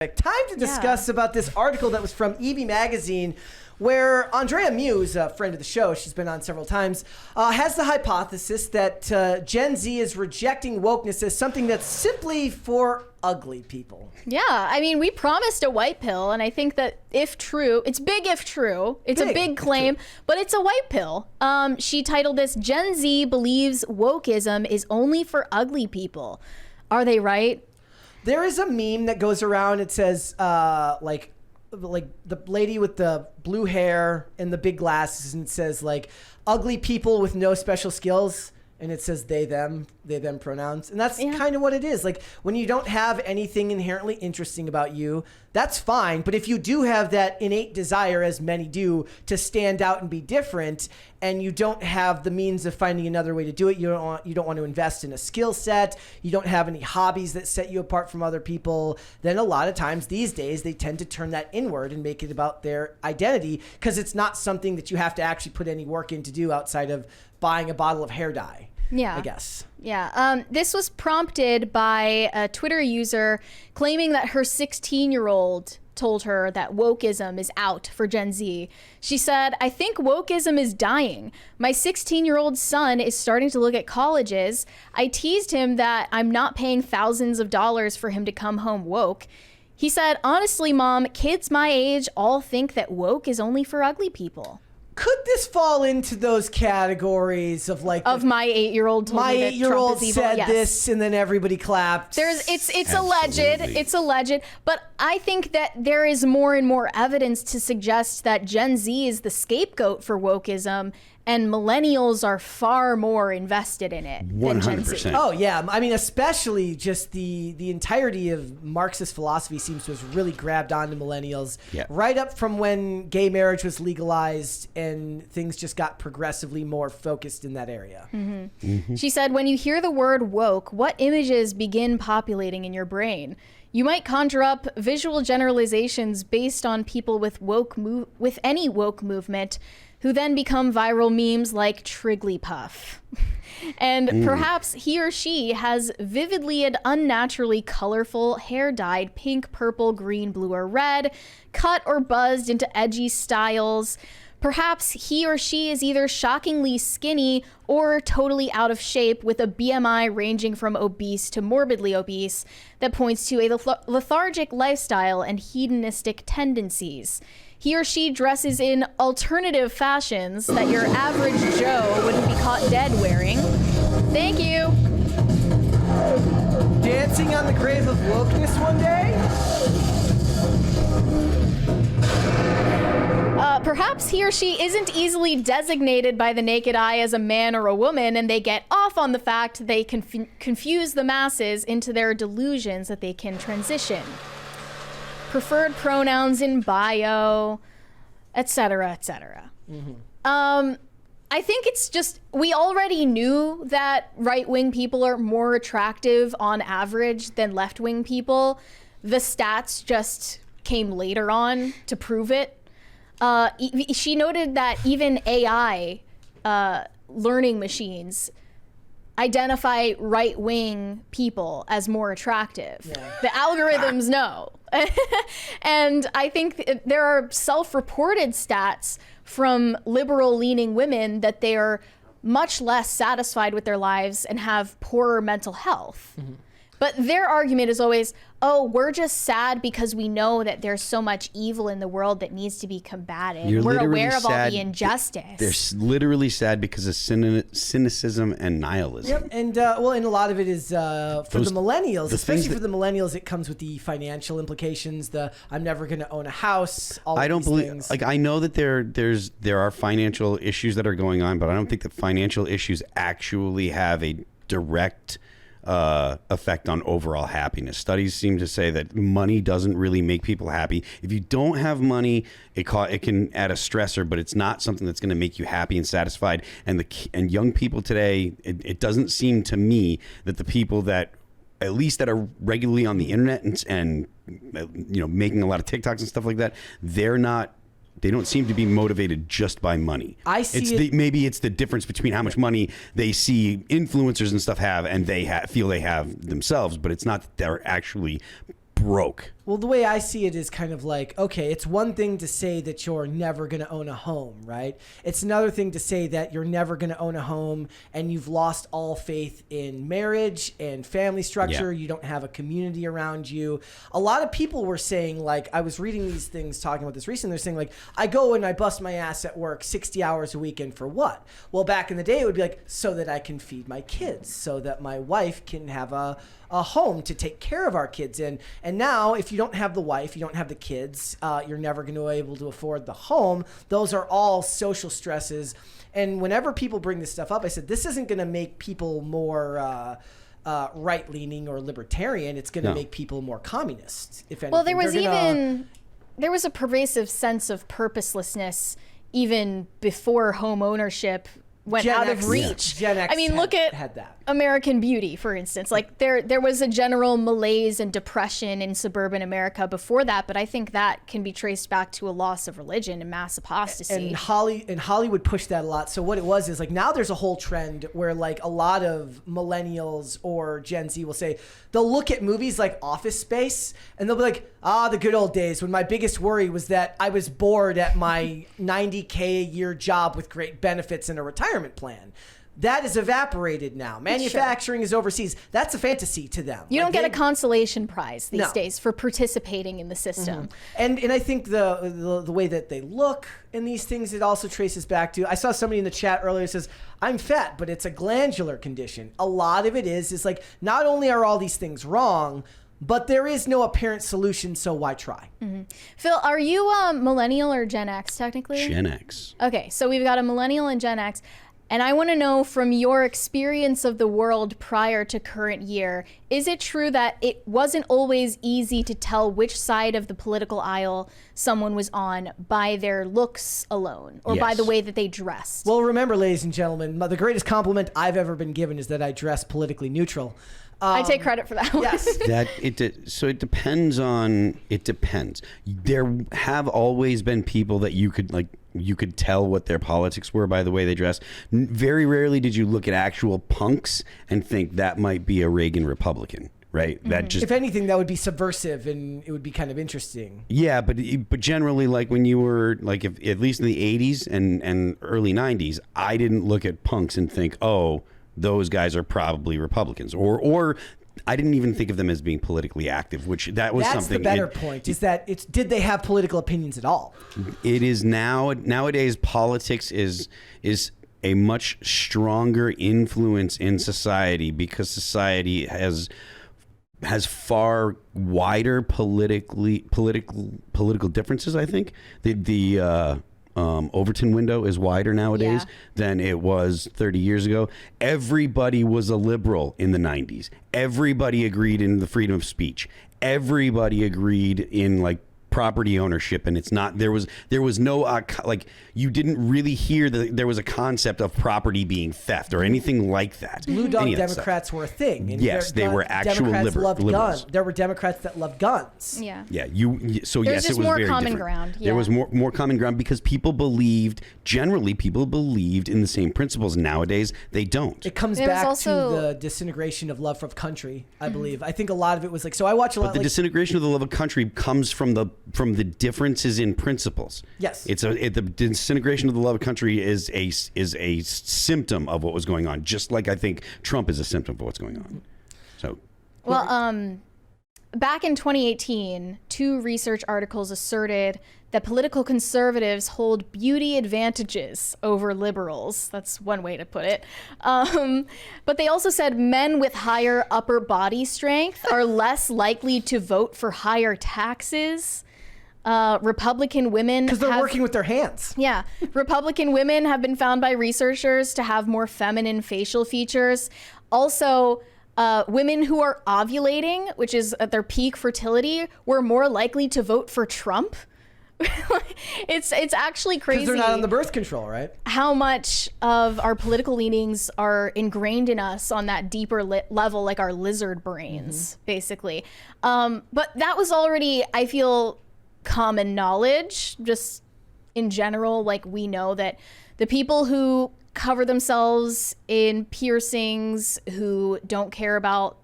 Time to discuss about this article that was from EB Magazine, where Andrea Muse, a friend of the show, she's been on several times, has the hypothesis that Gen Z is rejecting wokeness as something that's simply for ugly people. Yeah, I mean, we promised a white pill, and I think that if true, it's big if true. It's a big claim, but it's a white pill. She titled this, Gen Z believes wokeism is only for ugly people. Are they right? There is a meme that goes around. It says, like the lady with the blue hair and the big glasses, and it says like ugly people with no special skills, and it says they them pronouns, and that's kind of what it is. Like when you don't have anything inherently interesting about you, that's fine. But if you do have that innate desire, as many do, to stand out and be different, and you don't have the means of finding another way to do it, you don't want to invest in a skill set, you don't have any hobbies that set you apart from other people, then a lot of times these days they tend to turn that inward and make it about their identity, because it's not something that you have to actually put any work in to do outside of buying a bottle of hair dye. Yeah, I guess. Yeah. This was prompted by a Twitter user claiming that her 16-year-old told her that wokeism is out for Gen Z. She said, "I think wokeism is dying. My 16-year-old son is starting to look at colleges. I teased him that I'm not paying thousands of dollars for him to come home woke. He said, honestly, Mom, kids my age all think that woke is only for ugly people." Could this fall into those categories of like my 8-year-old told my me that 8-year-old Trump is evil? said this and then everybody clapped? It's alleged, but I think that there is more and more evidence to suggest that Gen Z is the scapegoat for wokeism, and millennials are far more invested in it than Gen Z. Oh yeah, I mean, especially just the entirety of Marxist philosophy seems to have really grabbed onto millennials. Yeah. Right up from when gay marriage was legalized and things just got progressively more focused in that area. Mm-hmm. Mm-hmm. She said, when you hear the word woke, what images begin populating in your brain? You might conjure up visual generalizations based on people with any woke movement, who then become viral memes like Trigglypuff. And perhaps he or she has vividly and unnaturally colorful hair dyed pink, purple, green, blue, or red, cut or buzzed into edgy styles. Perhaps he or she is either shockingly skinny or totally out of shape with a BMI ranging from obese to morbidly obese that points to a lethargic lifestyle and hedonistic tendencies. He or she dresses in alternative fashions that your average Joe wouldn't be caught dead wearing. Thank you. Dancing on the grave of wokeness one day? Perhaps he or she isn't easily designated by the naked eye as a man or a woman, and they get off on the fact they confuse the masses into their delusions that they can transition. Preferred pronouns in bio, etc., etc. Mm-hmm. I think it's just, we already knew that right-wing people are more attractive on average than left-wing people. The stats just came later on to prove it. She noted that even AI learning machines identify right-wing people as more attractive. Yeah. The algorithms know. And I think there are self-reported stats from liberal-leaning women that they are much less satisfied with their lives and have poorer mental health. Mm-hmm. But their argument is always, oh, we're just sad because we know that there's so much evil in the world that needs to be combated. We're aware of all the injustice. They're literally sad because of cynicism and nihilism. Yep, and and a lot of it is for the millennials, especially for the millennials, it comes with the financial implications, the I'm never going to own a house, I don't believe, things. Like I know that there are financial issues that are going on, but I don't think that financial issues actually have a direct effect on overall happiness. Studies seem to say that money doesn't really make people happy. If you don't have money, it can add a stressor, but it's not something that's going to make you happy and satisfied. And young people today, it doesn't seem to me that the people that, at least that are regularly on the internet and making a lot of TikToks and stuff like that, they don't seem to be motivated just by money. Maybe it's the difference between how much money they see influencers and stuff have and they feel they have themselves, but it's not that they're actually broke. Well, the way I see it is kind of like, okay, it's one thing to say that you're never going to own a home, right? It's another thing to say that you're never going to own a home and you've lost all faith in marriage and family structure. You don't have a community around you. A lot of people were saying, like, I was reading these things talking about this recently. They're saying, like, I go and I bust my ass at work 60 hours a week, and for what? Well, back in the day, it would be like, so that I can feed my kids, so that my wife can have a home to take care of our kids in. And now, if you don't have the wife, you don't have the kids, you're never going to be able to afford the home. Those are all social stresses. And whenever people bring this stuff up, I said, this isn't going to make people more right-leaning or libertarian. It's going to make people more communist, if anything. Well, there was a pervasive sense of purposelessness even before home ownership went out of reach. Gen X look at had that. American Beauty, for instance. Like there was a general malaise and depression in suburban America before that, but I think that can be traced back to a loss of religion and mass apostasy. And Hollywood pushed that a lot. So what it was is, like, now there's a whole trend where, like, a lot of millennials or Gen Z will say, they'll look at movies like Office Space and they'll be like, the good old days when my biggest worry was that I was bored at my $90K a year job with great benefits and a retirement plan. That is evaporated now. Manufacturing is overseas. That's a fantasy to them. You don't get a consolation prize these days for participating in the system. And I think the way that they look in these things, it also traces back to, I saw somebody in the chat earlier says, I'm fat, but it's a glandular condition. A lot of it is like, not only are all these things wrong, but there is no apparent solution, so why try? Phil, are you millennial or Gen X technically? Gen X. Okay, so we've got a millennial and Gen X. And I want to know, from your experience of the world prior to current year, is it true that it wasn't always easy to tell which side of the political aisle someone was on by their looks alone, or by the way that they dressed? Well, remember, ladies and gentlemen, the greatest compliment I've ever been given is that I dress politically neutral. I take credit for that one. Yes. So it depends. There have always been people that you could tell what their politics were by the way they dress. Very rarely did you look at actual punks and think that might be a Reagan Republican, right? That just, if anything, that would be subversive and it would be kind of interesting. Yeah, but generally, like, when you were, like, if, at least in the 80s and early 90s, I didn't look at punks and think, oh, those guys are probably Republicans, or I didn't even think of them as being politically active, which that was That's something. That's the better point, is that did they have political opinions at all? It is nowadays politics is a much stronger influence in society because society has far wider political differences. I think the Overton window is wider nowadays than it was 30 years ago. Everybody was a liberal in the 90s. Everybody agreed in the freedom of speech. Everybody agreed in, like, property ownership, and it's not, there was no like, you didn't really hear that there was a concept of property being theft or anything like that. Blue dog Democrats were a thing. And yes, they were actual liberals. Guns. There were Democrats that loved guns. Yeah. Yeah. So There's yes, just it was more very common different. ground. Yeah. There was more common ground because people believed in the same principles. Nowadays, they don't. It comes back to the disintegration of love of country, I believe. I think a lot of it was like, so I watch a lot. But the disintegration of the love of country comes from the differences in principles. Yes. The disintegration of the love of country is a symptom of what was going on, just like I think Trump is a symptom of what's going on. So, well, back in 2018, 2 research articles asserted that political conservatives hold beauty advantages over liberals. That's one way to put it. But they also said men with higher upper body strength are less likely to vote for higher taxes. Republican women, because they're working with their hands. Yeah. Republican women have been found by researchers to have more feminine facial features. Also, women who are ovulating, which is at their peak fertility, were more likely to vote for Trump. It's actually crazy. Because they're not on the birth control, right? How much of our political leanings are ingrained in us on that deeper level, like our lizard brains, basically. But that was already, I feel, common knowledge, just in general. Like, we know that the people who cover themselves in piercings, who don't care about,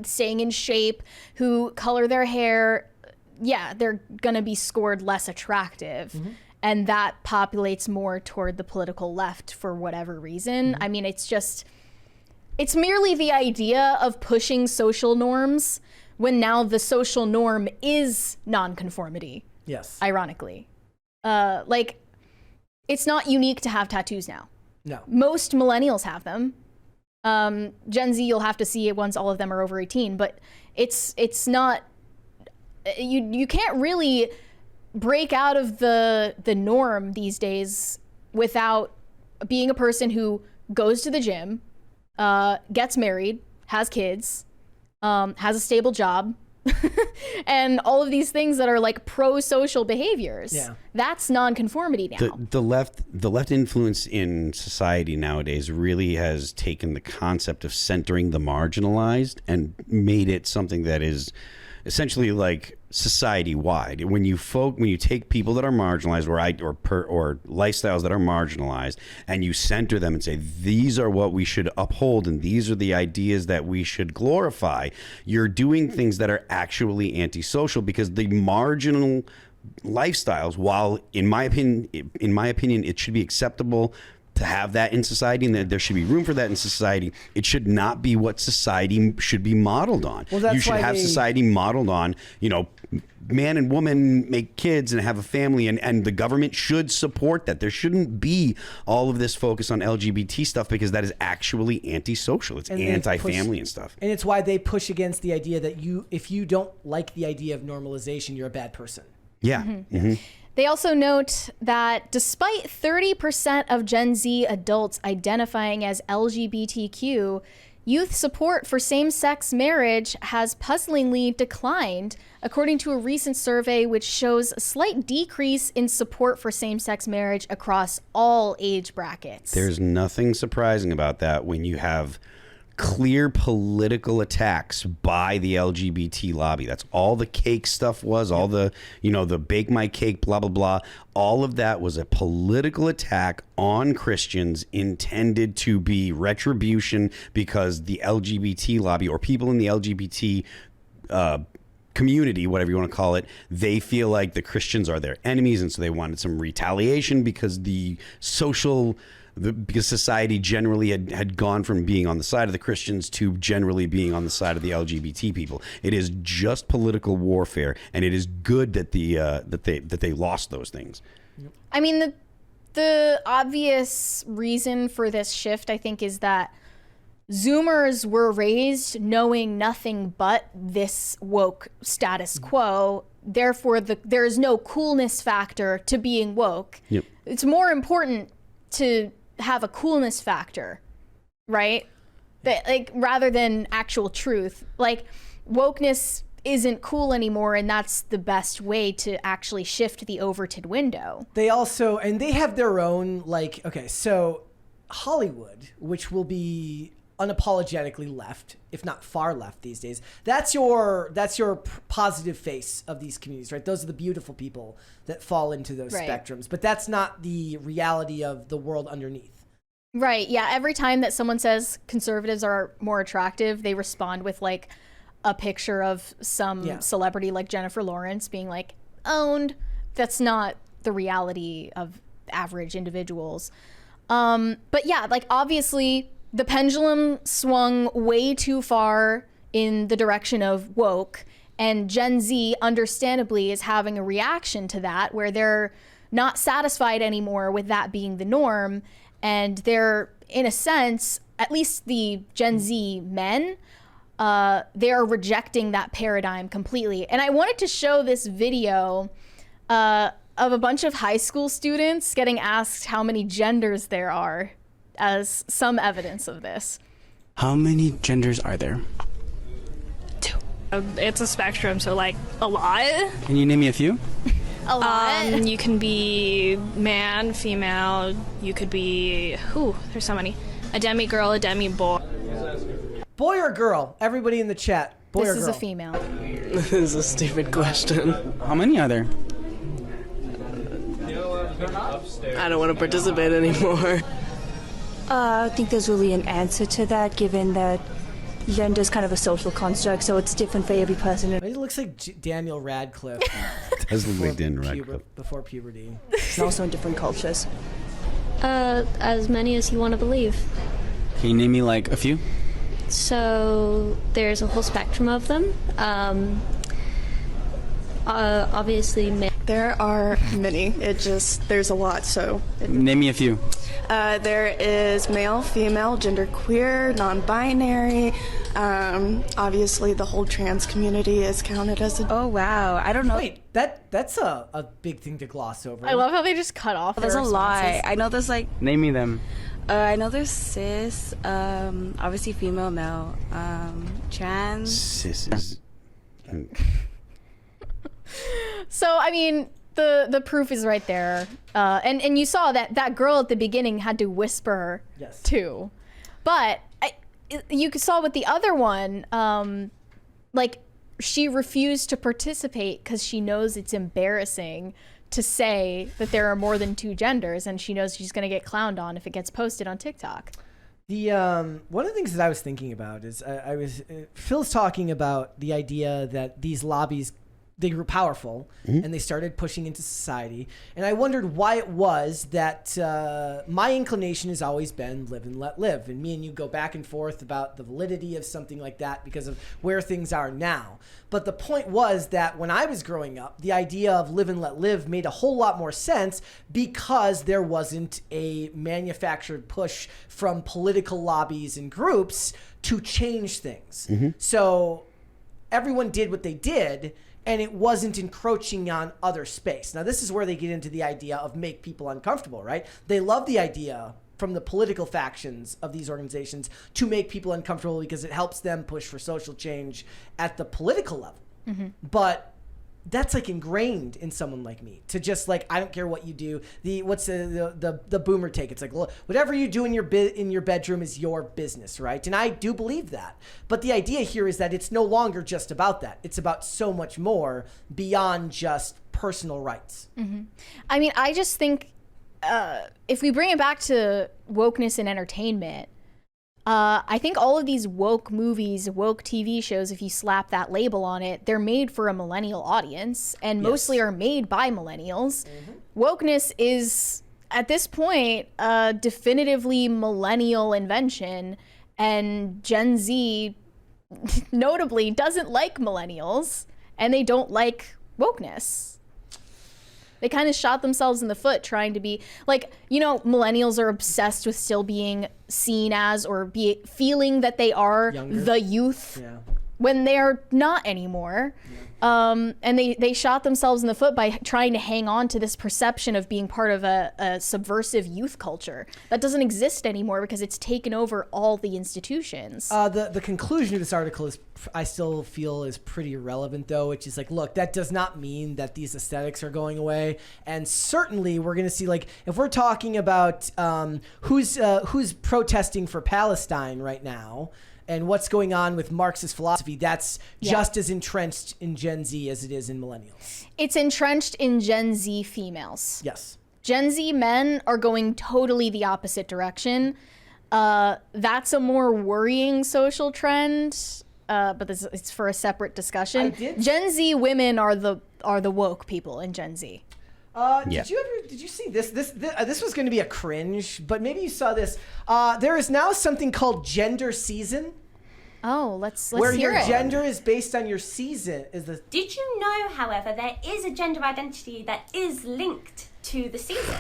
staying in shape, who color their hair, yeah, they're going to be scored less attractive. And that populates more toward the political left for whatever reason. I mean, it's merely the idea of pushing social norms when now the social norm is nonconformity. Yes. Ironically. Like, it's not unique to have tattoos now. No. Most millennials have them. Gen Z, you'll have to see it once all of them are over 18, but it's not, you can't really break out of the norm these days without being a person who goes to the gym, gets married, has kids, has a stable job, and all of these things that are like pro-social behaviors. Yeah. That's nonconformity now. The left influence in society nowadays really has taken the concept of centering the marginalized and made it something that is essentially like society-wide. When you take people that are marginalized or lifestyles that are marginalized, and you center them and say these are what we should uphold and these are the ideas that we should glorify, you're doing things that are actually antisocial, because the marginal lifestyles, while in my opinion it should be acceptable to have that in society, and that there should be room for that in society, it should not be what society should be modeled on. Well, that's you should why have society modeled on, man and woman make kids and have a family, and the government should support that. There shouldn't be all of this focus on LGBT stuff, because that is actually antisocial. It's anti-family and stuff. And it's why they push against the idea that if you don't like the idea of normalization, you're a bad person. Yeah. They also note that despite 30% of Gen Z adults identifying as LGBTQ, youth support for same-sex marriage has puzzlingly declined, according to a recent survey which shows a slight decrease in support for same-sex marriage across all age brackets. There's nothing surprising about that when you have clear political attacks by the LGBT lobby. That's all the cake stuff was, all the, the bake my cake, blah, blah, blah. All of that was a political attack on Christians intended to be retribution, because the LGBT lobby, or people in the LGBT community, whatever you want to call it, they feel like the Christians are their enemies, and so they wanted some retaliation because because society generally had gone from being on the side of the Christians to generally being on the side of the LGBT people. It is just political warfare, and it is good that that they lost those things. I mean, the obvious reason for this shift, I think, is that Zoomers were raised knowing nothing but this woke status quo. Therefore, there is no coolness factor to being woke. Yep. It's more important to have a coolness factor, right? That, like, rather than actual truth. Like, wokeness isn't cool anymore, and that's the best way to actually shift the Overton window. They also, and they have their own, so Hollywood, which will be unapologetically left, if not far left these days, that's your positive face of these communities, right? Those are the beautiful people that fall into those spectrums, but that's not the reality of the world underneath. Right. Yeah. Every time that someone says conservatives are more attractive, they respond with like a picture of some celebrity like Jennifer Lawrence being like owned. That's not the reality of average individuals. But yeah, like obviously the pendulum swung way too far in the direction of woke, and Gen Z understandably is having a reaction to that, where they're not satisfied anymore with that being the norm. And they're, in a sense, at least the Gen Z men, they're rejecting that paradigm completely. And I wanted to show this video of a bunch of high school students getting asked how many genders there are as some evidence of this. How many genders are there? 2. It's a spectrum, so like a lot. Can you name me a few? A lot. You can be man, female. You could be there's so many. A demi girl, a demi boy. Boy or girl? Everybody in the chat. Boy or girl? This is a female. This is a stupid question. How many are there? I don't want to participate anymore. I don't think there's really an answer to that, given that gender is kind of a social construct, so it's different for every person. It looks like Daniel Radcliffe. Does look like Dan Radcliffe. Before puberty. And also in different cultures. As many as you want to believe. Can you name me like a few? So there's a whole spectrum of them. Obviously, there are many. There's a lot. So Name me a few. there is male, female, genderqueer, non-binary. Obviously, the whole trans community is counted as a. Oh wow, I don't know. Wait, that's a big thing to gloss over. I love how they just cut off. There's their a lot. responses. I know there's like. Name me them. I know there's cis, obviously female, male, trans. Sis. So I mean, the proof is right there, and you saw that girl at the beginning had to whisper Yes. too, but you saw with the other one, like she refused to participate because she knows it's embarrassing to say that there are more than two genders, and she knows she's going to get clowned on if it gets posted on TikTok. The one of the things that I was thinking about is Phil's talking about the idea that these lobbies, they grew powerful and they started pushing into society, and I wondered why it was that my inclination has always been live and let live, and me and you go back and forth about the validity of something like that because of where things are now. But the point was that when I was growing up, the idea of live and let live made a whole lot more sense because there wasn't a manufactured push from political lobbies and groups to change things. So everyone did what they did, and it wasn't encroaching on other space. Now, this is where they get into the idea of make people uncomfortable, right? They love the idea from the political factions of these organizations to make people uncomfortable because it helps them push for social change at the political level. But that's like ingrained in someone like me to just like, I don't care what you do. What's the boomer take? It's like, look, whatever you do in your bedroom is your business, right? And I do believe that. But the idea here is that it's no longer just about that. It's about so much more beyond just personal rights. I mean, I just think if we bring it back to wokeness and entertainment, I think all of these woke movies, woke TV shows, if you slap that label on it, they're made for a millennial audience and mostly are made by millennials. Wokeness is, at this point, a definitively millennial invention, and Gen Z notably doesn't like millennials, and they don't like wokeness. They kind of shot themselves in the foot trying to be like, you know, millennials are obsessed with still being seen as or feeling that they are Younger. the youth when they're not anymore. And they shot themselves in the foot by trying to hang on to this perception of being part of a subversive youth culture that doesn't exist anymore because it's taken over all the institutions. The conclusion of this article is, I still feel, is pretty relevant though, which is like, look, that does not mean that these aesthetics are going away. And certainly we're going to see, like, if we're talking about who's protesting for Palestine right now, and what's going on with Marxist philosophy, that's just as entrenched in Gen Z as it is in millennials. It's entrenched in Gen Z females. Yes. Gen Z men are going totally the opposite direction. That's a more worrying social trend, but it's for a separate discussion. Gen Z women are the woke people in Gen Z. Did you see this? This was going to be a cringe, but maybe you saw this. There is now something called gender season. Oh, let's where hear your it. gender is based on your season. Did you know, however, there is a gender identity that is linked to the seasons?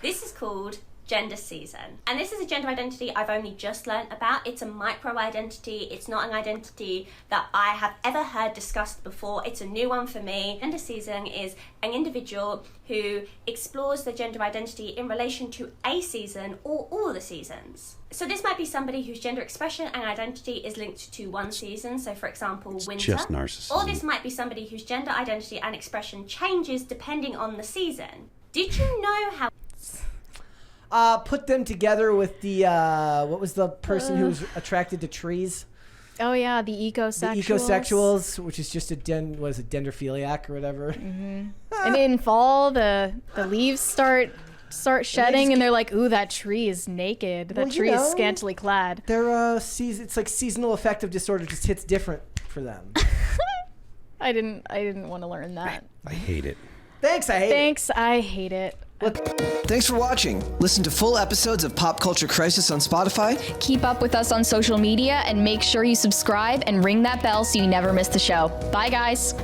This is called gender season. And this is a gender identity I've only just learnt about. It's a micro identity. It's not an identity that I have ever heard discussed before. It's a new one for me. Gender season is an individual who explores their gender identity in relation to a season or all the seasons. So this might be somebody whose gender expression and identity is linked to one season. So for example, winter. Just narcissism. Or this might be somebody whose gender identity and expression changes depending on the season. Did you know how... Put them together with the what was the person who was attracted to trees? Oh yeah, the ecosexuals. The ecosexuals, which is just a dendrophiliac or whatever. And in fall, the leaves start start shedding, and they're like, "Ooh, that tree is naked. That tree is scantily clad." Their it's like seasonal affective disorder just hits different for them. I didn't want to learn that. I hate it. Thanks, I hate it. Thanks for watching. Listen to full episodes of Pop Culture Crisis on Spotify. Keep up with us on social media and make sure you subscribe and ring that bell so you never miss the show. Bye, guys.